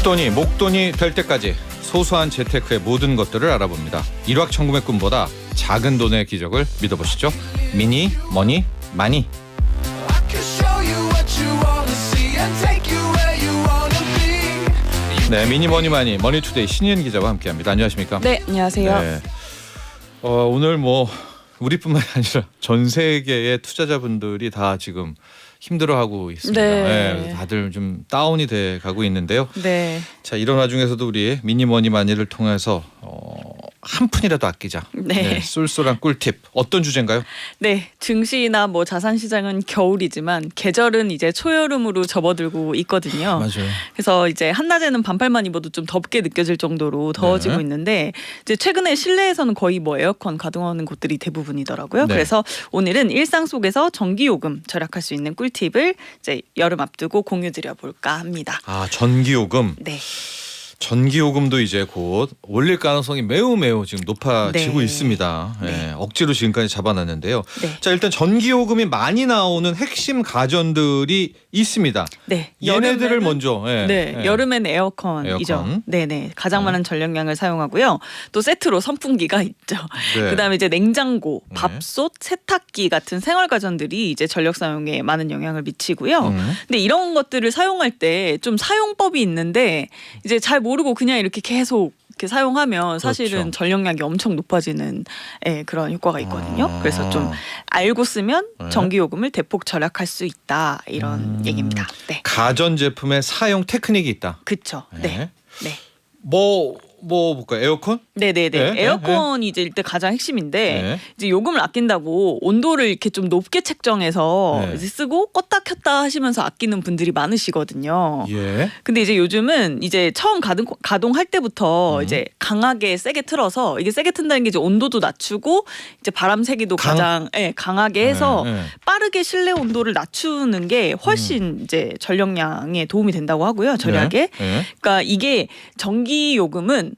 뒷돈이 목돈이 될 때까지 소소한 재테크의 모든 것들을 알아봅니다. 일확천금의 꿈보다 작은 돈의 기적을 믿어보시죠. 미니 머니 마니. 네, 미니 머니 마니 머니투데이 신인 기자와 함께합니다. 안녕하십니까? 네, 안녕하세요. 네. 오늘 뭐 우리뿐만 아니라 전 세계의 투자자분들이 다 지금 힘들어하고 있습니다. 네. 다들 좀 다운이 돼 가고 있는데요. 네. 자, 이런 와중에서도 우리 미니머니 마니를 통해서 한 푼이라도 아끼자. 네. 쏠쏠한 꿀팁. 어떤 주제인가요? 네, 증시나 뭐 자산 시장은 겨울이지만 계절은 이제 초여름으로 접어들고 있거든요. 맞아요. 그래서 이제 한낮에는 반팔만 입어도 좀 덥게 느껴질 정도로 더워지고 네. 있는데 이제 최근에 실내에서는 거의 뭐 에어컨 가동하는 곳들이 대부분이더라고요. 네. 그래서 오늘은 일상 속에서 전기요금 절약할 수 있는 꿀팁을 이제 여름 앞두고 공유드려 볼까 합니다. 아, 전기요금. 네. 전기요금도 이제 곧 올릴 가능성이 매우 지금 높아지고 네. 있습니다. 네. 억지로 지금까지 잡아놨는데요. 네. 자, 일단 전기요금이 많이 나오는 핵심 가전들이 있습니다. 네. 얘네들을 여름에는- 먼저. 네, 여름엔 에어컨이죠. 에어컨. 네네, 가장 많은 전력량을 사용하고요. 또 세트로 선풍기가 있죠. 네. 그다음에 이제 냉장고, 네. 밥솥, 세탁기 같은 생활 가전들이 이제 전력 사용에 많은 영향을 미치고요. 근데 이런 것들을 사용할 때 좀 사용법이 있는데 이제 잘 모르고 그냥 이렇게 계속 이렇게 사용하면 사실은 그렇죠. 전력량이 엄청 높아지는 그런 효과가 있거든요. 아. 그래서 좀 알고 쓰면 네. 전기요금을 대폭 절약할 수 있다 이런 얘기입니다. 네, 가전 제품의 사용 테크닉이 있다. 그렇죠. 네, 네. 뭐 볼까요? 에어컨? 네네네. 네, 에어컨이 이제 일단 가장 핵심인데 네. 이제 요금을 아낀다고 온도를 이렇게 좀 높게 책정해서 네. 이제 쓰고 껐다 켰다 하시면서 아끼는 분들이 많으시거든요. 예. 근데 이제 요즘은 이제 처음 가동할 때부터 이제 강하게 세게 틀어서 이게 세게 튼다는 게 이제 온도도 낮추고 이제 바람 세기도 가장 강하게 해서 네. 빠르게 실내 온도를 낮추는 게 훨씬 이제 전력량에 도움이 된다고 하고요. 절약에. 네. 그러니까 이게 전기 요금은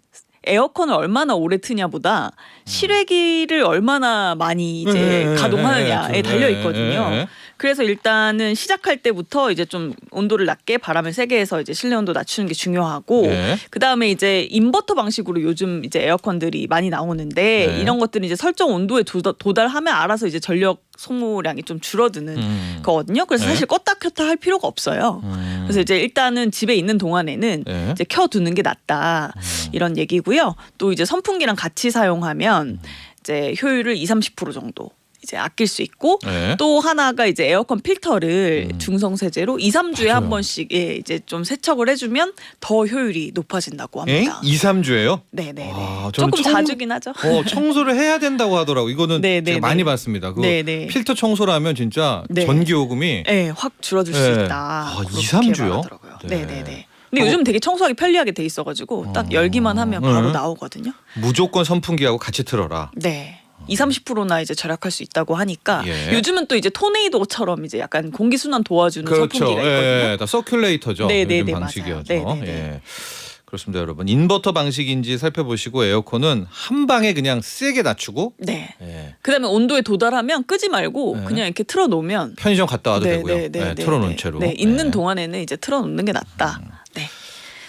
에어컨을 얼마나 오래 트냐보다 실외기를 얼마나 많이 이제 가동하느냐에 달려 있거든요. 그래서 일단은 시작할 때부터 이제 좀 온도를 낮게 바람을 세게 해서 이제 실내 온도 낮추는 게 중요하고 네. 그다음에 이제 인버터 방식으로 요즘 이제 에어컨들이 많이 나오는데 네. 이런 것들은 이제 설정 온도에 도달하면 알아서 이제 전력 소모량이 좀 줄어드는 거거든요. 그래서 네. 사실 껐다 켰다 할 필요가 없어요. 그래서 이제 일단은 집에 있는 동안에는 네. 이제 켜두는 게 낫다 이런 얘기고요. 또 이제 선풍기랑 같이 사용하면 이제 효율을 20-30% 정도 이제 아낄 수 있고 네. 또 하나가 이제 에어컨 필터를 중성 세제로 2-3주에 맞아요. 한 번씩 이제 좀 세척을 해주면 더 효율이 높아진다고 합니다. 2-3주예요? 네네. 아, 저는 조금 자주긴 하죠. 청소를 해야 된다고 하더라고요. 이거는 네, 제가 네, 많이 네. 봤습니다. 그 네. 필터 청소를 하면 진짜 네. 전기요금이 네, 확 줄어들 수 네. 있다. 아, 그렇게 2-3 주요? 말하더라고요. 네. 네네네. 근데 요즘 되게 청소하기 편리하게 돼 있어가지고 딱 열기만 하면 바로 나오거든요. 무조건 선풍기하고 같이 틀어라. 네. 20-30%나 이제 절약할 수 있다고 하니까 예. 요즘은 또 이제 토네이도처럼 이제 약간 공기 순환 도와주는 선풍기가 있거든요. 예, 다 서큘레이터죠. 네네네, 요즘 맞아요. 방식이었죠. 네네네. 예. 그렇습니다, 여러분. 인버터 방식인지 살펴보시고 에어컨은 한 방에 그냥 세게 낮추고 네. 예. 그다음에 온도에 도달하면 끄지 말고 네. 그냥 이렇게 틀어놓으면 편의점 갔다 와도 되고요. 네, 틀어놓은 채로. 네, 있는 예. 동안에는 이제 틀어놓는 게 낫다. 네.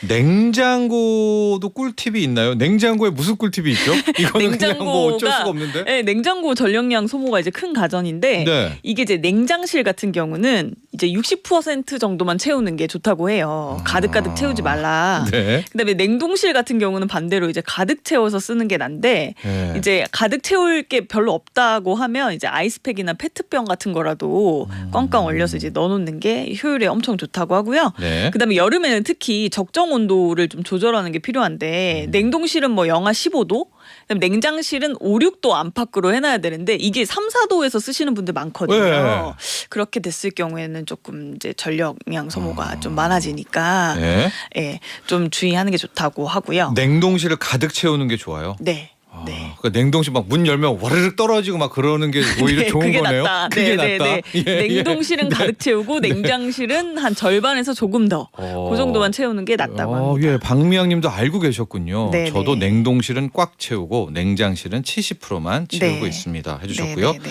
냉장고도 꿀팁이 있나요? 냉장고에 무슨 꿀팁이 있죠? 이거는 그냥 뭐 어쩔 수가 없는데. 네, 냉장고 전력량 소모가 이제 큰 가전인데 네. 이게 이제 냉장실 같은 경우는 이제 60% 정도만 채우는 게 좋다고 해요. 가득 채우지 말라. 네. 그다음에 냉동실 같은 경우는 반대로 이제 가득 채워서 쓰는 게 난데 네. 이제 가득 채울 게 별로 없다고 하면 이제 아이스팩이나 페트병 같은 거라도 꽝꽝 얼려서 이제 넣어놓는 게 효율에 엄청 좋다고 하고요. 네. 그다음에 여름에는 특히 적정 온도를 좀 조절하는 게 필요한데 냉동실은 뭐 영하 15도, 그다음에 냉장실은 5-6도 안팎으로 해놔야 되는데 이게 3-4도에서 쓰시는 분들 많거든요. 네. 그렇게 됐을 경우에는 조금 이제 전력량 소모가 좀 많아지니까 네. 예, 좀 주의하는 게 좋다고 하고요. 냉동실을 가득 채우는 게 좋아요. 네. 아, 네. 그러니까 냉동실 막 문 열면 와르르 떨어지고 막 그러는 게 오히려 네, 좋은 그게 거네요. 낫다. 그게 네, 낫다. 네, 네. 예, 예. 냉동실은 가득 채우고 냉장실은 한 절반에서 조금 더 그 정도만 채우는 게 낫다고 합니다. 예, 박미영님도 알고 계셨군요. 네, 저도 네. 냉동실은 꽉 채우고 냉장실은 70%만 채우고 네. 있습니다. 해주셨고요. 네, 네, 네.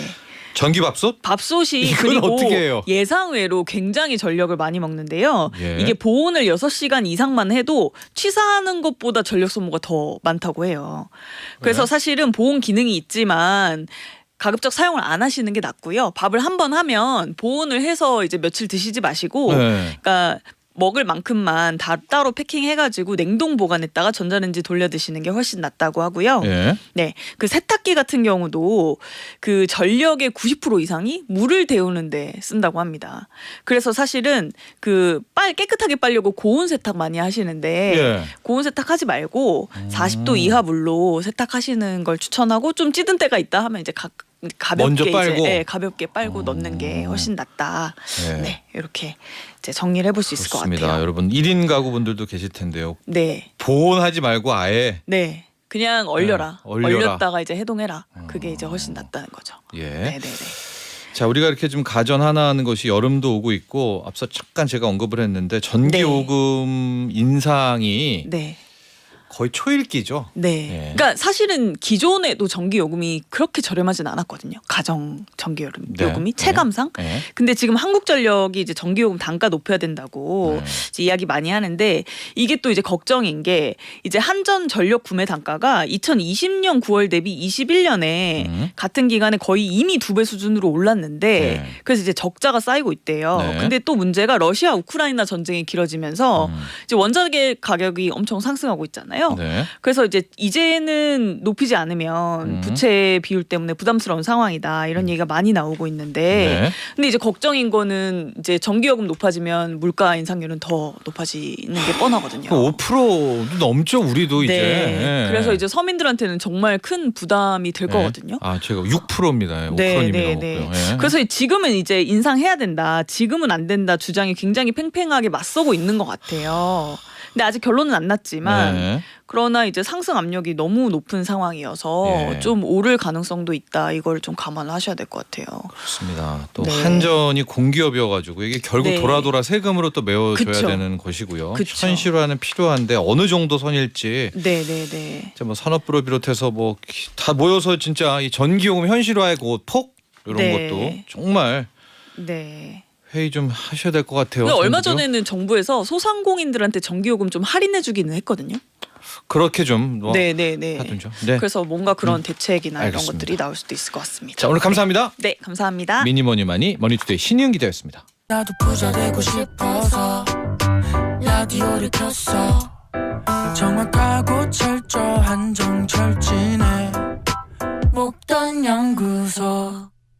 전기밥솥? 밥솥이 이건 그리고 어떻게 해요? 예상외로 굉장히 전력을 많이 먹는데요. 예. 이게 보온을 6시간 이상만 해도 취사하는 것보다 전력 소모가 더 많다고 해요. 그래서 네. 사실은 보온 기능이 있지만 가급적 사용을 안 하시는 게 낫고요. 밥을 한 번 하면 보온을 해서 이제 며칠 드시지 마시고 네. 그러니까 먹을 만큼만 다 따로 패킹해가지고 냉동 보관했다가 전자레인지 돌려 드시는 게 훨씬 낫다고 하고요. 예. 네, 그 세탁기 같은 경우도 그 전력의 90% 이상이 물을 데우는데 쓴다고 합니다. 그래서 사실은 그 깨끗하게 빨려고 고온 세탁 많이 하시는데 예. 고온 세탁하지 말고 40도 이하 물로 세탁하시는 걸 추천하고 좀 찌든 때가 있다 하면 이제 가볍게 먼저 빨고? 이제, 가볍게 빨고 넣는 게 훨씬 낫다. 예. 네, 이렇게 이제 정리를 해볼 수 있을 것 좋습니다. 같아요. 여러분 1인 가구분들도 계실 텐데요. 네, 보온하지 말고 아예 네, 그냥 얼려라. 얼려라. 얼렸다가 이제 해동해라. 그게 이제 훨씬 낫다는 거죠. 예. 네, 네, 네. 자, 우리가 이렇게 좀 가전 하나 하는 것이 여름도 오고 있고 앞서 잠깐 제가 언급을 했는데 전기요금 인상이 네. 거의 초읽기죠. 네. 예. 그러니까 사실은 기존에도 전기 요금이 그렇게 저렴하진 않았거든요. 가정 전기 네. 요금이 체감상. 예. 근데 지금 한국전력이 이제 전기 요금 단가 높여야 된다고 네. 이제 이야기 많이 하는데 이게 또 이제 걱정인 게 이제 한전 전력 구매 단가가 2020년 9월 대비 21년에 같은 기간에 거의 이미 2배 수준으로 올랐는데 네. 그래서 이제 적자가 쌓이고 있대요. 네. 근데 또 문제가 러시아 우크라이나 전쟁이 길어지면서 이제 원자재 가격이 엄청 상승하고 있잖아요. 네. 그래서 이제는 높이지 않으면 부채 비율 때문에 부담스러운 상황이다 이런 얘기가 많이 나오고 있는데 네. 근데 이제 걱정인 거는 이제 전기요금 높아지면 물가 인상률은 더 높아지는 게 뻔하거든요. 5%도 넘죠, 우리도 이제. 네. 예. 그래서 이제 서민들한테는 정말 큰 부담이 될 네. 거거든요. 아, 제가 6%입니다. 5%님이 네, 네, 넘었고요. 네. 예. 그래서 지금은 이제 인상해야 된다. 지금은 안 된다. 주장이 굉장히 팽팽하게 맞서고 있는 것 같아요. 근데 아직 결론은 안 났지만 네. 그러나 이제 상승 압력이 너무 높은 상황이어서 예. 좀 오를 가능성도 있다. 이걸 좀 감안하셔야 될 것 같아요. 그렇습니다. 또 네. 한전이 공기업이어가지고 이게 결국 네. 돌아 세금으로 또 메워줘야 그쵸. 되는 것이고요. 그쵸. 현실화는 필요한데 어느 정도 선일지 네, 네, 네. 진짜 뭐 산업부를 비롯해서 뭐 다 모여서 진짜 이 전기요금 현실화의 폭 이런 네. 것도 정말 네. 회의 좀 하셔야 될 것 같아요. 근데 얼마 정부도. 전에는 정부에서 소상공인들한테 전기요금 좀 할인해주기는 했거든요. 그렇게 좀 네, 네, 네. 하든죠. 네. 그래서 뭔가 그런 대책이나 이런 알겠습니다. 것들이 나올 수도 있을 것 같습니다. 자, 오늘 감사합니다. 네, 감사합니다. 미니머니마니 머니투데이 신희은 기자였습니다. 나도 부자 되고 싶어서 라디오를 켰어. 정확하고 철저한 정철진의 목돈 연구소.